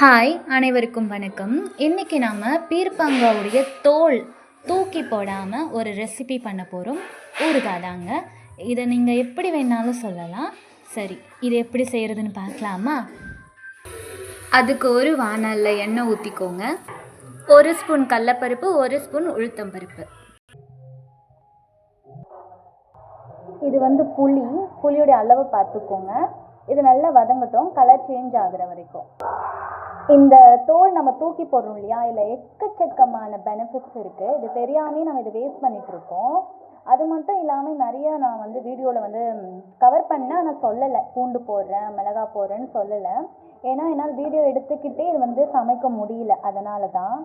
Hi, அனைவருக்கும் வணக்கம். இன்றைக்கி நாம் பீர்க்கங்காவுடைய தோல் தூக்கி போடாமல் ஒரு ரெசிபி பண்ண போகிறோம். ஊறுகாய் தாங்க. இதை நீங்கள் எப்படி வேணாலும் சொல்லலாம். சரி, இது எப்படி செய்கிறதுன்னு பார்க்கலாமா? அதுக்கு ஒரு வாணலில் எண்ணெய் ஊற்றிக்கோங்க. 1 ஸ்பூன் கடலைப்பருப்பு, 1 ஸ்பூன் உளுத்தம்பருப்பு. இது புளியோடைய அளவு பார்த்துக்கோங்க. இது நல்லா வதங்கட்டும், கலர் சேஞ்ச் ஆகுற வரைக்கும். இந்த தோல் நம்ம தூக்கி போடுறோம் இல்லையா, இதில் எக்கச்சக்கமான பெனிஃபிட்ஸ் இருக்குது. இது தெரியாமல் நம்ம இதை வேஸ்ட் பண்ணிகிட்ருக்கோம். அது மட்டும் இல்லாமல் நிறைய நான் வீடியோவில் கவர் பண்ணேன், ஆனால் சொல்லலை. பூண்டு போடுறேன், மிளகா போடுறேன்னு சொல்லலை. ஏன்னா என்னால் வீடியோ எடுத்துக்கிட்டே இது சமைக்க முடியல. அதனால தான்.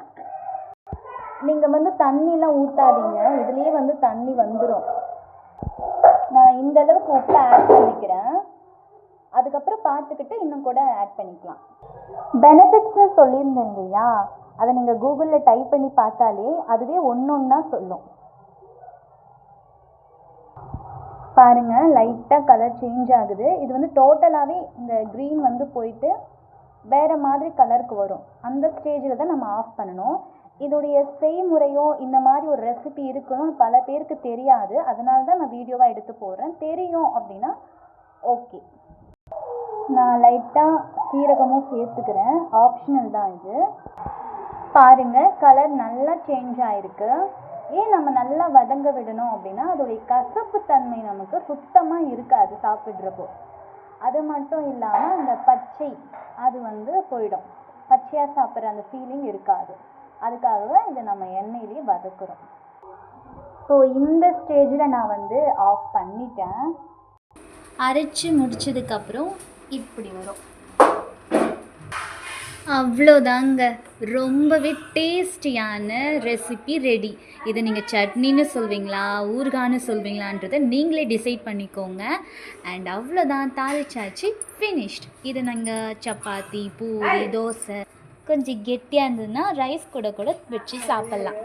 நீங்கள் தண்ணிலாம் ஊற்றாதீங்க, இதுலேயே தண்ணி வந்துடும். நான் இந்த அளவுக்கு உப்பை ஆட் பண்ணிக்கிறேன். அதுக்கப்புறம் பார்த்துக்கிட்டு இன்னும் கூட ஆட் பண்ணிக்கலாம். பெனிஃபிட்ஸ்னு சொல்லியிருந்தேன் இல்லையா, அதை நீங்கள் கூகுளில் டைப் பண்ணி பார்த்தாலே அதுவே ஒன்றா சொல்லும். பாருங்கள், லைட்டாக கலர் சேஞ்ச் ஆகுது. இது டோட்டலாகவே இந்த க்ரீன் போயிட்டு வேறு மாதிரி கலருக்கு வரும். அந்த ஸ்டேஜில் தான் நம்ம ஆஃப் பண்ணணும். இதோடைய செய்முறையோ இந்த மாதிரி ஒரு ரெசிபி இருக்கணும்னு பல பேருக்கு தெரியாது. அதனால தான் நான் வீடியோவாக எடுத்து போடுறேன். தெரியும் அப்படின்னா ஓகே. நான் லைட்டாக சீரகமும் சேர்த்துக்கிறேன், ஆப்ஷனல் தான் இது. பாருங்கள், கலர் நல்லா சேஞ்ச் ஆகிருக்கு. ஏன் நம்ம நல்லா வதங்க விடணும் அப்படின்னா அதோடைய கசப்பு தன்மை நமக்கு சுத்தமாக இருக்காது சாப்பிட்றப்போ. அது மட்டும் இல்லாமல் அந்த பச்சை அது போயிடும். பச்சையாக சாப்பிட்ற அந்த ஃபீலிங் இருக்காது. அதுக்காக தான் இதை நம்ம எண்ணெயிலே வதக்குறோம். ஸோ இந்த ஸ்டேஜில் நான் ஆஃப் பண்ணிட்டேன். அரைச்சி முடிச்சதுக்கப்புறம் இப்படி வரும். அவ்வளோதாங்க, ரொம்பவே டேஸ்டியான ரெசிபி ரெடி. இதை நீங்கள் சட்னின்னு சொல்வீங்களா, ஊறுகான்னு சொல்வீங்களான்றதை நீங்களே டிசைட் பண்ணிக்கோங்க. அண்ட் அவ்வளோதான், தாளிச்சாச்சு, ஃபினிஷ்ட். இதை நாங்கள் சப்பாத்தி, பூரி, தோசை, கொஞ்சம் கெட்டியாக இருந்ததுன்னா ரைஸ் கூட வச்சு சாப்பிட்லாம்.